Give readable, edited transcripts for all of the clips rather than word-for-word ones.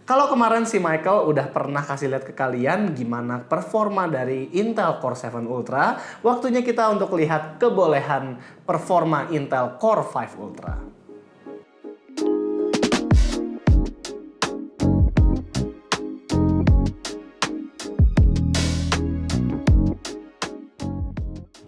Kalau kemarin si Michael udah pernah kasih lihat ke kalian gimana performa dari Intel Core 7 Ultra, waktunya kita untuk lihat kebolehan performa Intel Core 5 Ultra.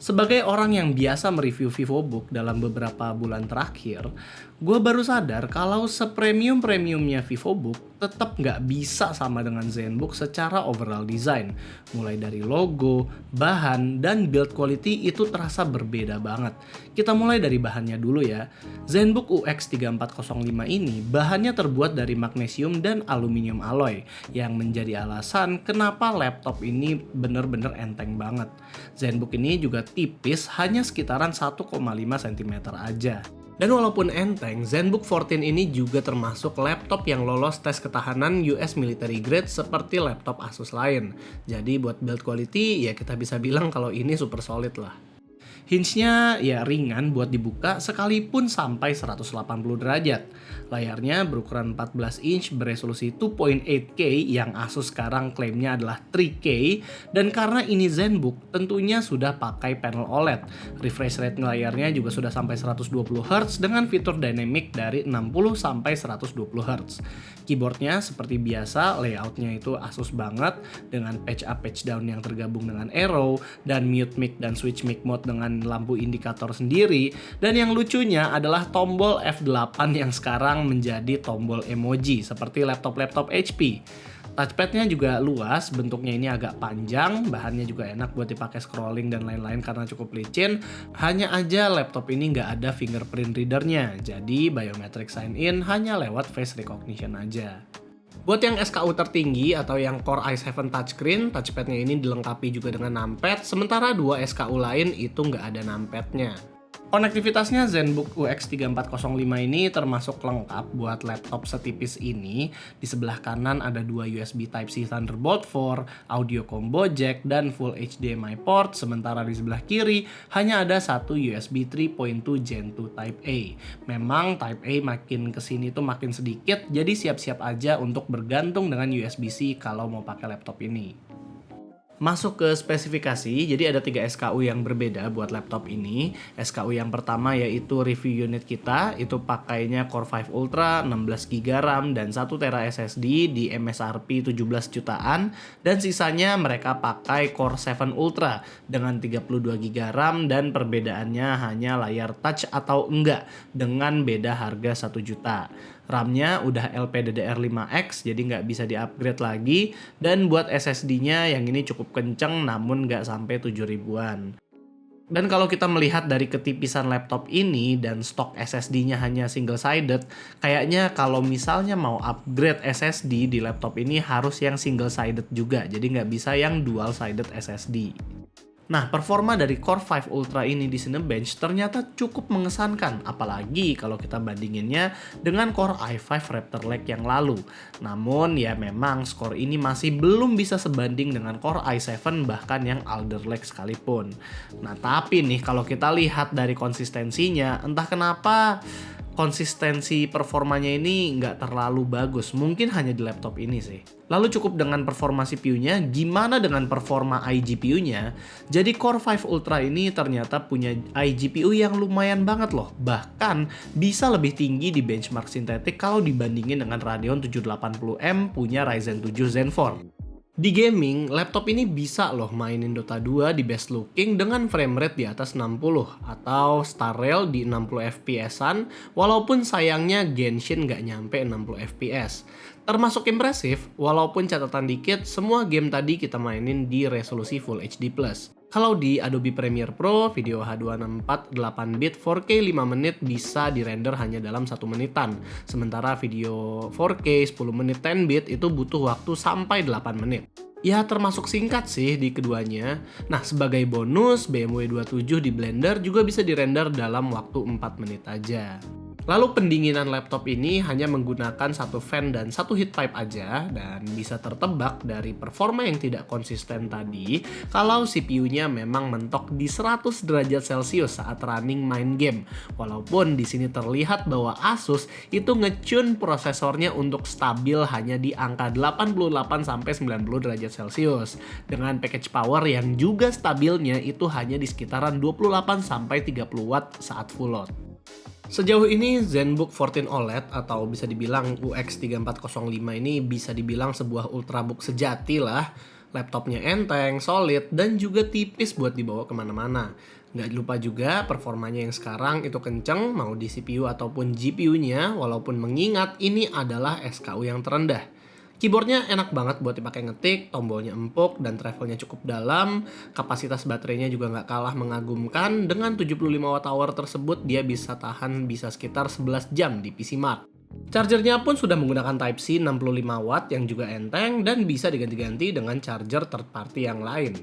Sebagai orang yang biasa mereview VivoBook dalam beberapa bulan terakhir, gue baru sadar kalau sepremium-premiumnya VivoBook tetap nggak bisa sama dengan ZenBook secara overall design. Mulai dari logo, bahan, dan build quality itu terasa berbeda banget. Kita mulai dari bahannya dulu ya. ZenBook UX3405 ini bahannya terbuat dari magnesium dan aluminium alloy, yang menjadi alasan kenapa laptop ini bener-bener enteng banget. ZenBook ini juga tipis, hanya sekitaran 1,5 cm aja. Dan walaupun enteng, ZenBook 14 ini juga termasuk laptop yang lolos tes ketahanan US military grade seperti laptop Asus lain. Jadi buat build quality ya kita bisa bilang kalau ini super solid lah. Hinge-nya ya ringan buat dibuka sekalipun sampai 180 derajat. Layarnya berukuran 14 inch beresolusi 2.8K yang Asus sekarang klaimnya adalah 3K. Dan karena ini ZenBook tentunya sudah pakai panel OLED. Refresh rate layarnya juga sudah sampai 120Hz dengan fitur dynamic dari 60 sampai 120Hz. Keyboardnya seperti biasa, layoutnya itu Asus banget dengan patch up patch down yang tergabung dengan arrow dan mute mic dan switch mic mode dengan lampu indikator sendiri. Dan yang lucunya adalah tombol F8 yang sekarang menjadi tombol emoji seperti laptop-laptop HP. Touchpadnya juga luas, bentuknya ini agak panjang, bahannya juga enak buat dipakai scrolling dan lain-lain karena cukup licin. Hanya aja laptop ini nggak ada fingerprint readernya, jadi biometric sign in hanya lewat face recognition aja. Buat yang SKU tertinggi atau yang Core i7 touchscreen, touchpadnya ini dilengkapi juga dengan numpad, sementara dua SKU lain itu nggak ada numpadnya. Konektivitasnya ZenBook UX3405 ini termasuk lengkap buat laptop setipis ini. Di sebelah kanan ada dua USB Type-C Thunderbolt 4, audio combo jack, dan full HDMI port. Sementara di sebelah kiri hanya ada satu USB 3.2 Gen 2 Type-A. Memang Type-A makin kesini tuh makin sedikit, jadi siap-siap aja untuk bergantung dengan USB-C kalau mau pakai laptop ini. Masuk ke spesifikasi, jadi ada 3 SKU yang berbeda buat laptop ini. SKU yang pertama yaitu review unit kita, itu pakainya Core 5 Ultra, 16GB RAM, dan 1TB SSD di MSRP 17 jutaan. Dan sisanya mereka pakai Core 7 Ultra dengan 32GB RAM dan perbedaannya hanya layar touch atau enggak dengan beda harga 1 juta. RAM-nya udah LPDDR5X jadi nggak bisa di-upgrade lagi, dan buat SSD-nya yang ini cukup kenceng namun nggak sampai 7 ribuan. Dan kalau kita melihat dari ketipisan laptop ini dan stok SSD-nya hanya single-sided, kayaknya kalau misalnya mau upgrade SSD di laptop ini harus yang single-sided juga, jadi nggak bisa yang dual-sided SSD. Nah, performa dari Core 5 Ultra ini di Cinebench ternyata cukup mengesankan, apalagi kalau kita bandinginnya dengan Core i5 Raptor Lake yang lalu. Namun ya memang skor ini masih belum bisa sebanding dengan Core i7 bahkan yang Alder Lake sekalipun. Nah, tapi nih kalau kita lihat dari konsistensinya, entah kenapa konsistensi performanya ini nggak terlalu bagus, mungkin hanya di laptop ini sih. Lalu cukup dengan performa CPU-nya, gimana dengan performa iGPU-nya? Jadi Core 5 Ultra ini ternyata punya iGPU yang lumayan banget loh, bahkan bisa lebih tinggi di benchmark sintetik kalau dibandingin dengan Radeon 780M punya Ryzen 7 Zen 4. Di gaming, laptop ini bisa loh mainin Dota 2 di best looking dengan frame rate di atas 60 atau Star Rail di 60 fps-an, walaupun sayangnya Genshin nggak nyampe 60 fps. Termasuk impresif, walaupun catatan dikit, semua game tadi kita mainin di resolusi Full HD+. Kalau di Adobe Premiere Pro, video H264 8-bit 4K 5 menit bisa dirender hanya dalam 1 menitan. Sementara video 4K 10 menit 10-bit itu butuh waktu sampai 8 menit. Ya termasuk singkat sih di keduanya. Nah sebagai bonus, BMW 27 di Blender juga bisa dirender dalam waktu 4 menit aja. Lalu pendinginan laptop ini hanya menggunakan satu fan dan satu heat pipe aja, dan bisa tertebak dari performa yang tidak konsisten tadi kalau CPU-nya memang mentok di 100 derajat Celcius saat running main game. Walaupun di sini terlihat bahwa Asus itu nge-tune prosesornya untuk stabil hanya di angka 88-90 derajat Celcius dengan package power yang juga stabilnya itu hanya di sekitaran 28-30 watt saat full load. Sejauh ini ZenBook 14 OLED atau bisa dibilang UX 3405 ini bisa dibilang sebuah ultrabook sejati lah. Laptopnya enteng, solid, dan juga tipis buat dibawa kemana-mana. Nggak lupa juga performanya yang sekarang itu kenceng mau di CPU ataupun GPU-nya, walaupun mengingat ini adalah SKU yang terendah. Keyboardnya enak banget buat dipakai ngetik, tombolnya empuk dan travelnya cukup dalam, kapasitas baterainya juga nggak kalah mengagumkan, dengan 75 Wh tersebut dia bisa tahan sekitar 11 jam di PC Mark. Chargernya pun sudah menggunakan Type-C 65 watt yang juga enteng dan bisa diganti-ganti dengan charger third party yang lain.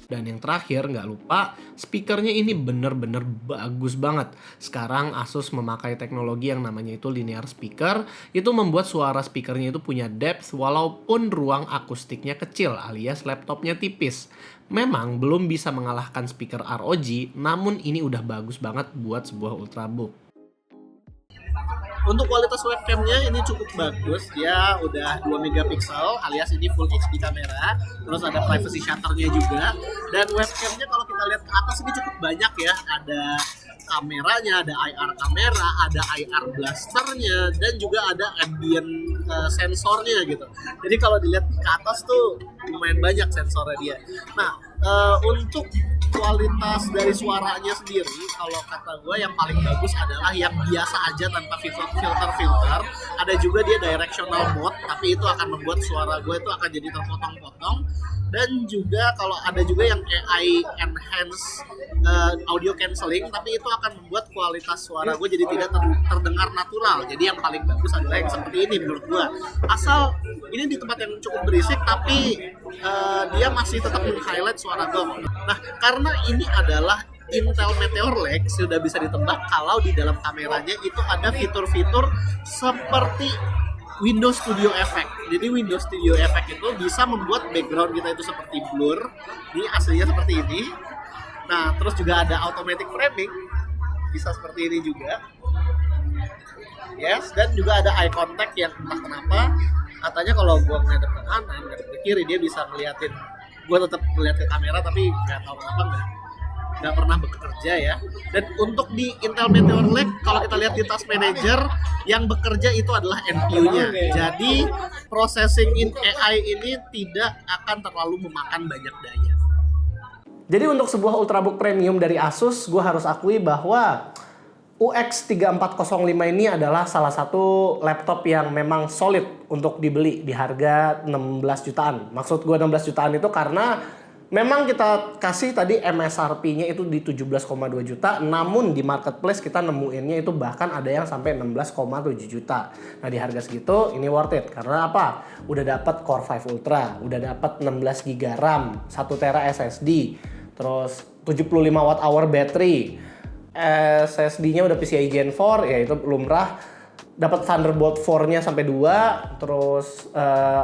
Dan yang terakhir, nggak lupa, speakernya ini bener-bener bagus banget. Sekarang Asus memakai teknologi yang namanya itu linear speaker. Itu membuat suara speakernya itu punya depth walaupun ruang akustiknya kecil alias laptopnya tipis. Memang belum bisa mengalahkan speaker ROG, namun ini udah bagus banget buat sebuah ultrabook. Untuk kualitas webcamnya ini cukup bagus, dia udah 2 megapiksel alias ini full HD kamera, terus ada privacy shutternya juga, dan webcamnya kalau kita lihat ke atas ini cukup banyak ya, ada kameranya, ada IR kamera, ada IR blasternya, dan juga ada ambient sensornya gitu. Jadi kalau dilihat ke atas tuh lumayan banyak sensornya dia. Nah, untuk kualitas dari suaranya sendiri, kalau kata gue yang paling bagus adalah yang biasa aja tanpa filter. Ada juga dia directional mode, tapi itu akan membuat suara gue itu akan jadi terpotong-potong. Dan juga kalau ada juga yang AI enhance audio cancelling, tapi itu akan membuat kualitas suara gue jadi tidak terdengar natural. Jadi yang paling bagus adalah yang seperti ini menurut gue. Asal ini di tempat yang cukup berisik, tapi dia masih tetap meng-highlight suara gue. Nah, karena ini adalah Intel Meteor Lake, sudah bisa ditebak kalau di dalam kameranya itu ada fitur-fitur seperti Windows Studio Effect. Jadi Windows Studio Effect itu bisa membuat background kita itu seperti blur. Ini aslinya seperti ini. Nah, terus juga ada automatic framing. Bisa seperti ini juga. Yes, dan juga ada eye contact yang entah kenapa katanya kalau gua ngadep ke kanan, ngadep ke kiri dia bisa ngeliatin. Gua tetap ngeliat ke kamera tapi nggak tahu kenapa nggak pernah bekerja ya. Dan untuk di Intel Meteor Lake kalau kita lihat di Task Manager yang bekerja itu adalah NPU-nya. Jadi processing AI ini tidak akan terlalu memakan banyak daya. Jadi untuk sebuah ultrabook premium dari Asus, gue harus akui bahwa UX 3405 ini adalah salah satu laptop yang memang solid untuk dibeli di harga 16 jutaan. Maksud gue 16 jutaan itu karena memang kita kasih tadi MSRP-nya itu di 17,2 juta, namun di marketplace kita nemuinnya itu bahkan ada yang sampai 16,7 juta. Nah, di harga segitu ini worth it karena apa? Udah dapat Core 5 Ultra, udah dapat 16 GB RAM, 1 TB SSD, terus 75 Wh battery. SSD-nya udah PCIe Gen 4, ya itu lumrah. Dapat Thunderbolt 4-nya sampai 2, terus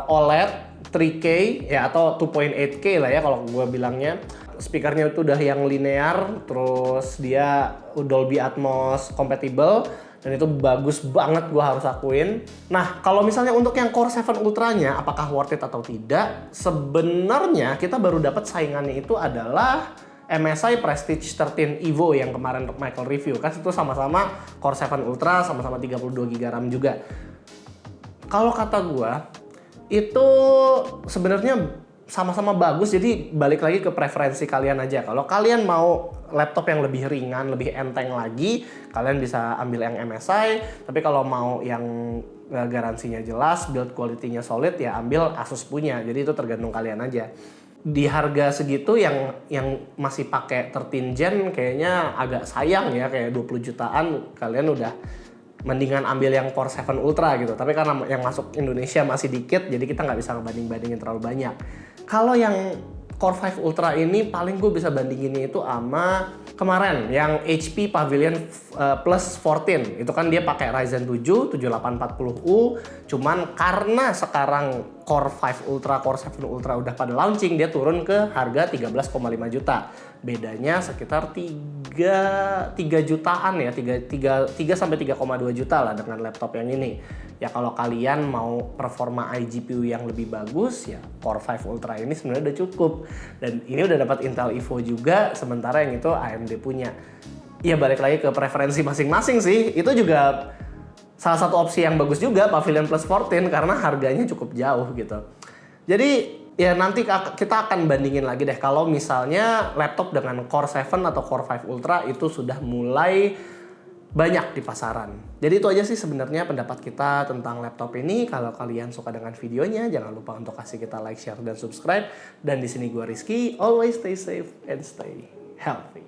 OLED 3K ya atau 2.8K lah ya kalau gue bilangnya. Speakernya itu udah yang linear, terus dia Dolby Atmos compatible dan itu bagus banget, gue harus akuin. Nah, kalau misalnya untuk yang Core 7 Ultra-nya apakah worth it atau tidak? Sebenarnya kita baru dapat saingannya itu adalah MSI Prestige 13 Evo yang kemarin Michael review, kan itu sama-sama Core 7 Ultra, sama-sama 32 GB RAM juga. Kalau kata gue itu sebenarnya sama-sama bagus, jadi balik lagi ke preferensi kalian aja. Kalau kalian mau laptop yang lebih ringan, lebih enteng lagi, kalian bisa ambil yang MSI. Tapi kalau mau yang garansinya jelas, build quality-nya solid, ya ambil Asus punya. Jadi itu tergantung kalian aja. Di harga segitu yang masih pakai 13 Gen kayaknya agak sayang ya, kayak 20 jutaan kalian udah mendingan ambil yang Core 7 Ultra gitu. Tapi karena yang masuk Indonesia masih dikit, jadi kita nggak bisa ngebanding-bandingin terlalu banyak. Kalau yang Core 5 Ultra ini paling gue bisa bandinginnya itu sama Kemarin yang HP Pavilion Plus 14 itu kan dia pakai Ryzen 7 7840U, cuman karena sekarang Core 5 Ultra, Core 7 Ultra udah pada launching, dia turun ke harga 13,5 juta. Bedanya sekitar 3 jutaan ya, 3 sampai 3,2 juta lah dengan laptop yang ini. Ya kalau kalian mau performa iGPU yang lebih bagus, ya Core 5 Ultra ini sebenarnya udah cukup. Dan ini udah dapat Intel Evo juga, sementara yang itu AMD punya. Ya balik lagi ke preferensi masing-masing sih. Itu juga salah satu opsi yang bagus juga, Pavilion Plus 14, karena harganya cukup jauh gitu. Jadi ya nanti kita akan bandingin lagi deh kalau misalnya laptop dengan Core 7 atau Core 5 Ultra itu sudah mulai banyak di pasaran. Jadi itu aja sih sebenarnya pendapat kita tentang laptop ini. Kalau kalian suka dengan videonya, jangan lupa untuk kasih kita like, share, dan subscribe. Dan di sini gue Rizky, always stay safe and stay healthy.